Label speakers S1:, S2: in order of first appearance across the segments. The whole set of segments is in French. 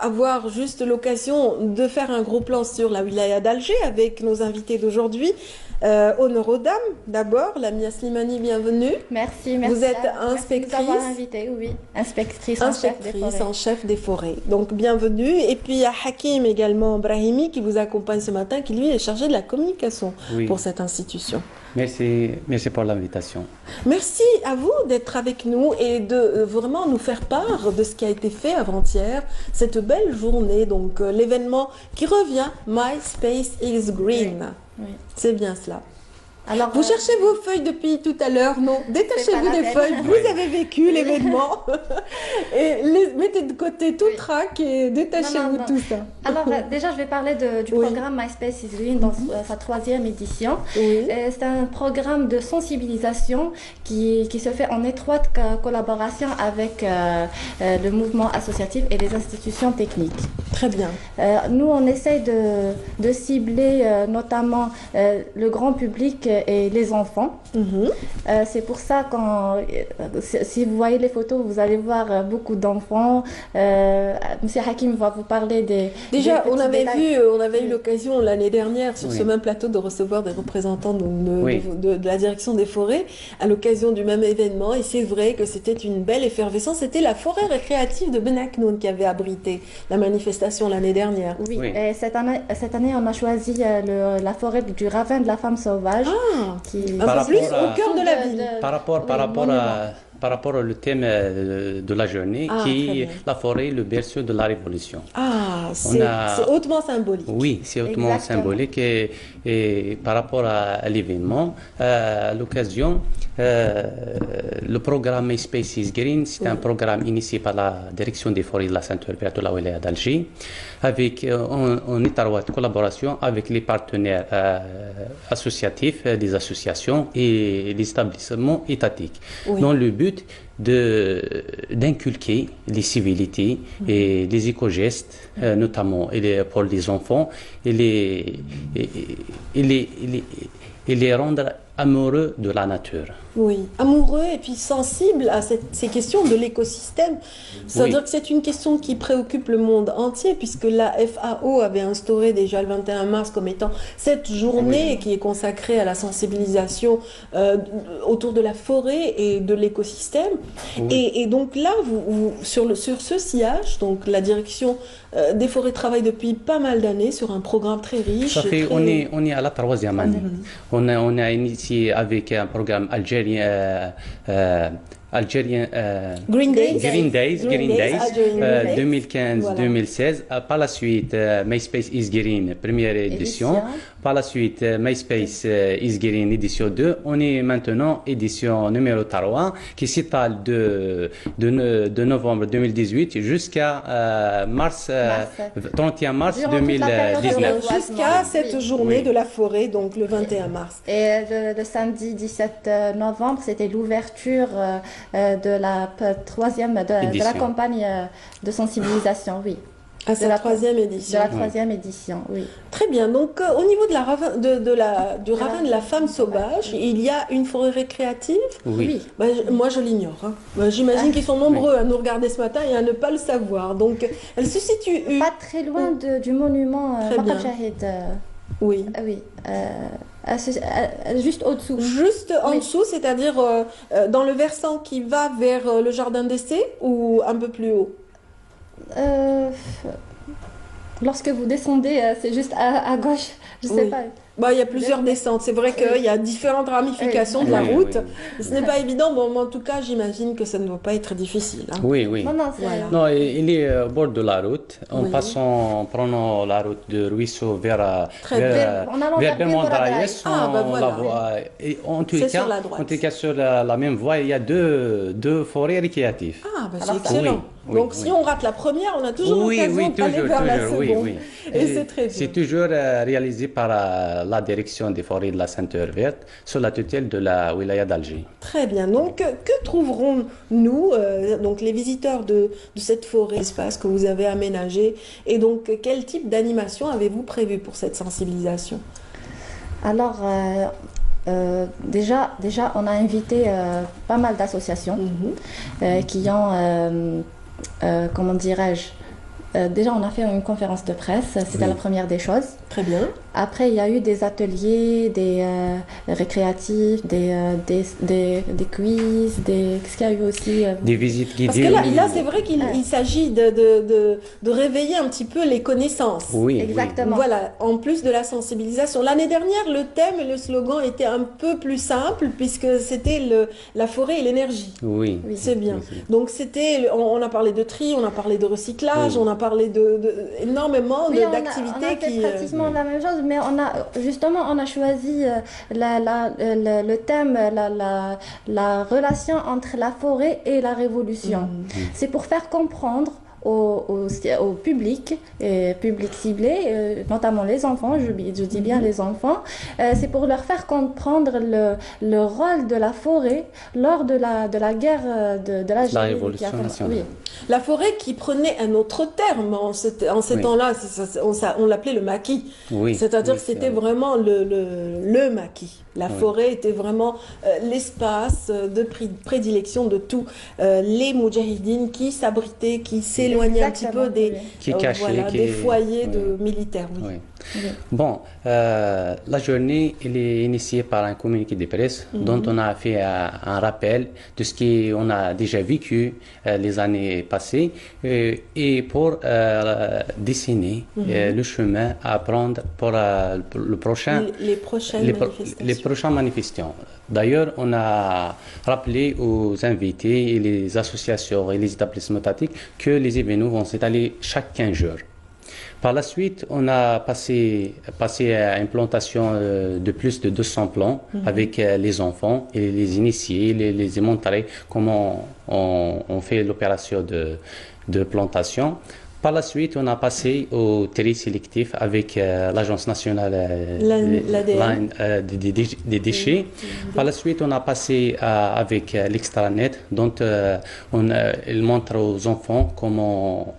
S1: avoir juste l'occasion de faire un gros plan sur la wilaya d'Alger avec nos invités d'aujourd'hui. Honneur aux dames, d'abord, Lamia Slimani, bienvenue.
S2: Merci,
S1: Vous êtes
S2: merci de nous avoir invités, oui. Inspectrice
S1: en chef des forêts. Donc, bienvenue. Et puis, il y a Hakim également, Brahimi, qui vous accompagne ce matin, qui lui est chargé de la communication pour cette institution.
S3: Merci pour l'invitation.
S1: Merci à vous d'être avec nous et de vraiment nous faire part de ce qui a été fait avant-hier, cette belle journée, donc l'événement qui revient, My Space is Green. Oui. C'est bien cela. Alors, vous cherchez vos feuilles depuis tout à l'heure, non? Détachez-vous des feuilles, vous avez vécu l'événement et mettez de côté tout le trac et détachez-vous tout ça.
S2: Alors déjà, je vais parler du programme My Space is Green dans sa 3e édition. Oui. C'est un programme de sensibilisation qui se fait en étroite collaboration avec le mouvement associatif et les institutions techniques.
S1: Très bien.
S2: Nous, on essaye de cibler notamment le grand public et les enfants. C'est pour ça si vous voyez les photos, vous allez voir beaucoup d'enfants. Monsieur Hakim va vous parler des...
S1: Déjà, on avait eu l'occasion l'année dernière sur ce même plateau de recevoir des représentants de la direction des forêts à l'occasion du même événement. Et c'est vrai que c'était une belle effervescence. C'était la forêt récréative de Ben Aknoun qui avait abrité la manifestation l'année dernière.
S2: Oui, et cette année, on a choisi la forêt du ravin de la femme sauvage.
S1: Qui... Un peu plus au cœur de la ville.
S3: Par rapport au thème de la journée, qui est la forêt, le berceau de la Révolution.
S1: C'est hautement symbolique.
S3: Oui, c'est hautement symbolique. Et par rapport à l'événement, à l'occasion, le programme My Space is Green, c'est un programme initié par la direction des forêts de la Ceinture verte de la wilaya d'Alger, avec en étroite collaboration avec les partenaires associatifs, des associations et les établissements étatiques, dans le but d'inculquer les civilités et les éco-gestes, notamment pour les enfants, et les rendre amoureux de la nature.
S1: Oui, amoureux et puis sensible à ces questions de l'écosystème. Ça veut dire que c'est une question qui préoccupe le monde entier, puisque la FAO avait instauré déjà le 21 mars comme étant cette journée qui est consacrée à la sensibilisation autour de la forêt et de l'écosystème. Et donc là, sur ce sillage, donc la direction des forêts travaille depuis pas mal d'années sur un programme très riche.
S3: Ça fait, on est à la 3e année. On a initié avec un programme algérien
S1: Green Days
S3: 2015-2016. Par la suite, My Space is Green, première édition. Par la suite, My Space is Green, édition 2. On est maintenant édition numéro 3, qui s'étale de novembre 2018 jusqu'à 31 mars 2019.
S1: Jusqu'à cette journée de la forêt, donc le 21 mars.
S2: Et le samedi 17 novembre, c'était l'ouverture de la 3e, de la campagne de sensibilisation, oui.
S1: À sa 3e édition.
S2: De la 3e édition, oui.
S1: Très bien. Donc, au niveau du ravin de la femme sauvage, il y a une forêt récréative.
S3: Oui.
S1: Moi, je l'ignore. J'imagine qu'ils sont nombreux à nous regarder ce matin et à ne pas le savoir. Donc, elle se situe...
S2: Pas très loin du monument Maqam Shahid.
S1: Oui.
S2: Oui. Juste au-dessous.
S1: Juste en dessous, c'est-à-dire dans le versant qui va vers le jardin d'essai ou un peu plus haut?
S2: Lorsque vous descendez, c'est juste à gauche, je ne sais pas.
S1: Il y a plusieurs descentes. C'est vrai qu'il y a différentes ramifications de la route. Ce n'est pas évident, mais en tout cas, j'imagine que ça ne doit pas être difficile.
S3: Oui.
S2: Non,
S3: il est au bord de la route. En prenant la route de Ruisseau vers Bermond-Daraïs, on la voit. En tout cas, sur la même voie, il y a deux forêts récréatives.
S1: C'est excellent. Donc, si on rate la première, on a toujours l'occasion d'aller vers la seconde. Et c'est très bien.
S3: C'est toujours réalisé par la direction des forêts de la Ceinture verte sous la tutelle de la wilaya d'Alger.
S1: Très bien. Donc, que trouverons-nous, donc les visiteurs de cette forêt, espace que vous avez aménagé, et donc quel type d'animation avez-vous prévu pour cette sensibilisation?
S2: Alors, déjà, on a invité pas mal d'associations qui ont, comment dirais-je, déjà, on a fait une conférence de presse, c'était la première des choses.
S1: Très bien.
S2: Après, il y a eu des ateliers, des récréatifs, des quiz, qu'est-ce qu'il y a eu aussi
S3: Des visites guidées.
S1: Parce que là c'est vrai qu'il s'agit de réveiller un petit peu les connaissances.
S3: Oui,
S2: exactement.
S1: Voilà, en plus de la sensibilisation. L'année dernière, le thème et le slogan étaient un peu plus simples puisque c'était la forêt et l'énergie.
S3: Oui.
S1: C'est bien. Donc on a parlé de tri, on a parlé de recyclage, on a parlé énormément d'activités
S2: on a fait pratiquement la même chose, mais on a choisi le thème, la relation entre la forêt et la révolution. C'est pour faire comprendre au public ciblé, notamment les enfants, je dis bien les enfants, c'est pour leur faire comprendre le rôle de la forêt lors de la guerre de la
S3: Révolution nationale.
S1: Oui. La forêt qui prenait un autre terme en ces temps-là, on l'appelait le maquis.
S3: Oui.
S1: C'est-à-dire que c'était vraiment le maquis. La forêt était vraiment l'espace de prédilection de tous les moudjahidines qui s'abritaient, qui s'éloignaient un petit peu des foyers militaires. Oui.
S2: Oui.
S3: Bon, la journée elle est initiée par un communiqué de presse dont on a fait un rappel de ce qu'on a déjà vécu les années passées et pour dessiner le chemin à prendre pour le prochain, les prochains manifestants. D'ailleurs, on a rappelé aux invités et les associations et les établissements étatiques que les événements vont s'étaler chaque 15 jours. Par la suite, on a passé à une plantation de plus de 200 plants avec les enfants et les initiés, les montrer comment on fait l'opération de plantation. Par la suite, on a passé au tri sélectif avec l'Agence nationale des déchets. Par la suite, on a passé avec l'extranet, dont il montre aux enfants comment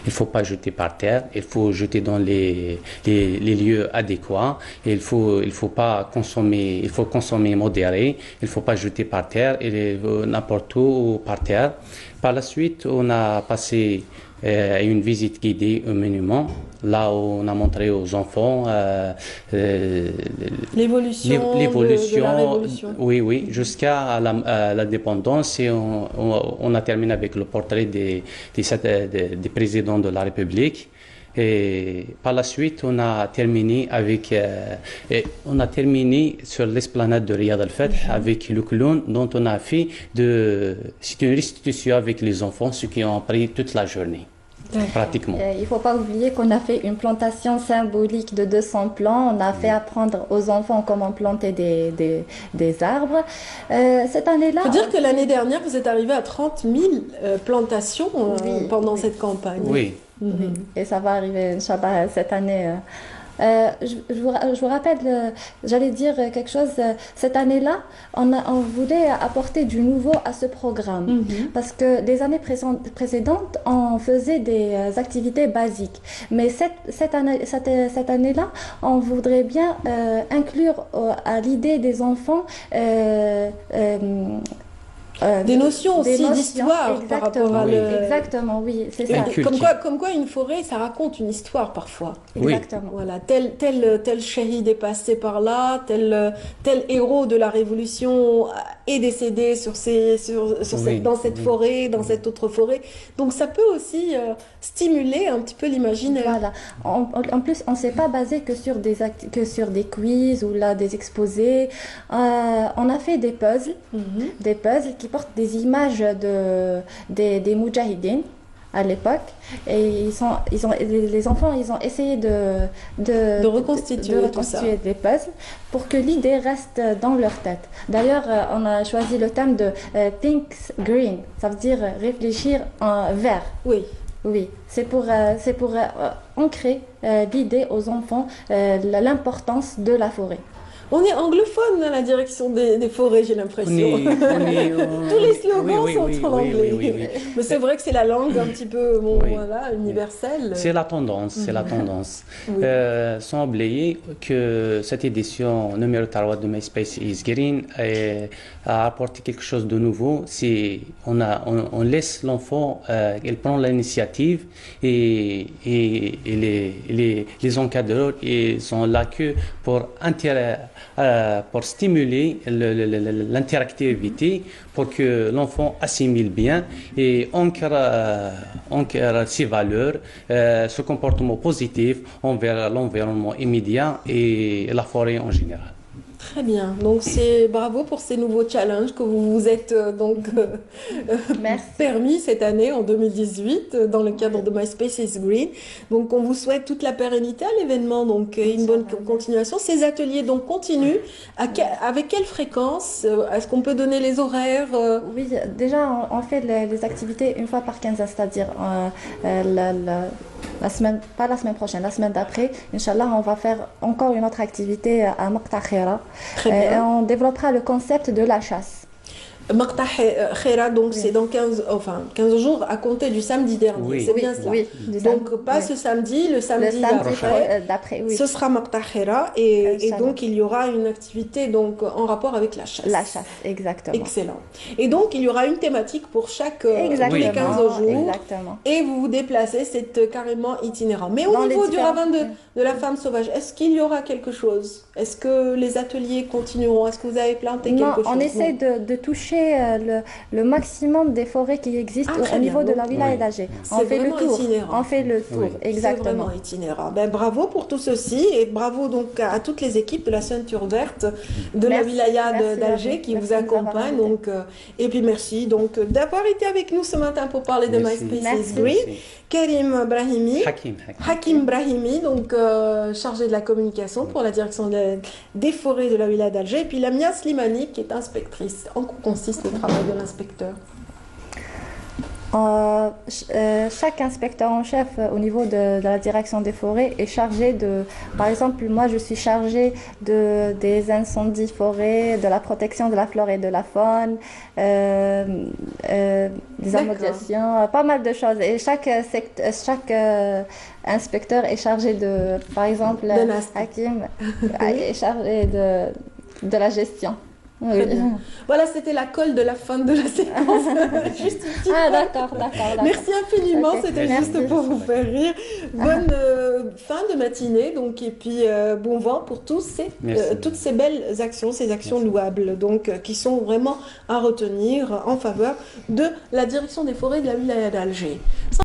S3: il ne faut pas jeter par terre, il faut jeter dans les lieux adéquats, il faut pas consommer, il faut consommer modéré, il ne faut pas jeter par terre, et n'importe où par terre. Par la suite, on a passé une visite guidée au monument, là où on a montré aux enfants
S1: l'évolution de la révolution.
S3: Oui, jusqu'à l'indépendance, et on a terminé avec le portrait des présidents de la République. Et par la suite, on a terminé sur l'esplanade de Riyad al-Fath avec le clown dont on a fait c'est une restitution avec les enfants, ceux qui ont pris toute la journée. Pratiquement.
S2: Il ne faut pas oublier qu'on a fait une plantation symbolique de 200 plants. On a fait apprendre aux enfants comment planter des arbres. Cette année-là...
S1: Il faut dire que l'année dernière, vous êtes arrivé à 30 000 plantations pendant cette campagne.
S3: Oui.
S2: Oui. Et ça va arriver, Inch'Allah, cette année. Je vous rappelle, j'allais dire quelque chose. Cette année-là, on voulait apporter du nouveau à ce programme. Parce que des années précédentes, on faisait des activités basiques. Mais cette année-là, on voudrait bien inclure à l'idée des enfants
S1: des notions aussi d'histoire par rapport à
S2: Exactement, oui, c'est ça.
S1: Comme quoi une forêt, ça raconte une histoire parfois.
S2: Exactement.
S1: Voilà, tel shahid est passé par là, tel héros de la Révolution est décédé dans cette forêt, dans cette autre forêt. Donc ça peut aussi stimuler un petit peu l'imaginaire.
S2: Voilà. En plus, on ne s'est pas basé que sur des quiz ou là des exposés. On a fait des puzzles qui portent des images des moudjahidines à l'époque, et les enfants ils ont essayé de reconstituer des puzzles pour que l'idée reste dans leur tête. D'ailleurs, on a choisi le thème de Think Green, ça veut dire réfléchir en vert. Oui, c'est pour ancrer l'idée aux enfants, l'importance de la forêt.
S1: On est anglophone à la direction des forêts, j'ai l'impression. Tous les slogans sont en anglais. Mais c'est vrai que c'est la langue un petit peu voilà, universelle.
S3: C'est la tendance, c'est la tendance. Sans oublier que cette édition numéro 3 de MySpace is Green a apporté quelque chose de nouveau. On laisse l'enfant, il prend l'initiative et les encadreurs ils sont là que pour stimuler l'interactivité, pour que l'enfant assimile bien et ancre ses valeurs, ce comportement positif envers l'environnement immédiat et la forêt en général.
S1: Très bien, donc c'est bravo pour ces nouveaux challenges que vous vous êtes permis cette année en 2018 dans le cadre de MySpace is Green. Donc on vous souhaite toute la pérennité à l'événement, donc une bonne continuation. Ces ateliers donc continuent, avec quelle fréquence? Est-ce qu'on peut donner les horaires?
S2: Oui, déjà on fait les activités une fois par quinzaine, c'est-à-dire la semaine, pas la semaine prochaine, la semaine d'après, Inch'Allah, on va faire encore une autre activité à Maqta Khira. Et on développera le concept de la chasse.
S1: Maqta Khira, donc c'est dans 15 jours à compter du samedi dernier, c'est bien cela.
S2: Oui,
S1: donc pas ce samedi, le samedi d'après, ce sera Maqta Khira et donc il y aura une activité donc en rapport avec la chasse.
S2: La chasse, exactement.
S1: Excellent. Et donc il y aura une thématique pour chaque tous les 15 jours.
S2: Exactement.
S1: Et vous vous déplacez, c'est carrément itinérant. Mais au niveau du ravin de la femme sauvage, est-ce qu'il y aura quelque chose? Est-ce que les ateliers continueront? Est-ce que vous avez planté quelque chose?
S2: On essaie de toucher le maximum des forêts qui existent au niveau de la wilaya d'Alger. On fait le tour. On fait le tour, exactement.
S1: C'est vraiment itinérant. Ben, bravo pour tout ceci et bravo donc à toutes les équipes de la ceinture verte de la wilaya d'Alger qui vous accompagnent. Donc, et puis merci donc d'avoir été avec nous ce matin pour parler de MySpace is Green. Karim Brahimi, Hakim Brahimi, donc chargé de la communication pour la direction des forêts de la wilaya d'Alger, et puis Lamia Slimani qui est inspectrice. En quoi consiste le travail de l'inspecteur?
S2: Chaque inspecteur en chef au niveau de la direction des forêts est chargé de, par exemple, moi je suis chargée des incendies forêts, de la protection de la flore et de la faune, des amodiations, pas mal de choses. Et chaque inspecteur est chargé de, par exemple, Hakim est chargé de la gestion.
S1: Oui. Voilà, c'était la colle de la fin de la séquence. Juste une petite
S2: d'accord.
S1: Merci infiniment, c'était juste pour vous faire rire. Bonne fin de matinée, donc, et puis bon vent pour toutes ces belles actions, ces actions louables, donc, qui sont vraiment à retenir en faveur de la direction des forêts de la wilaya d'Alger.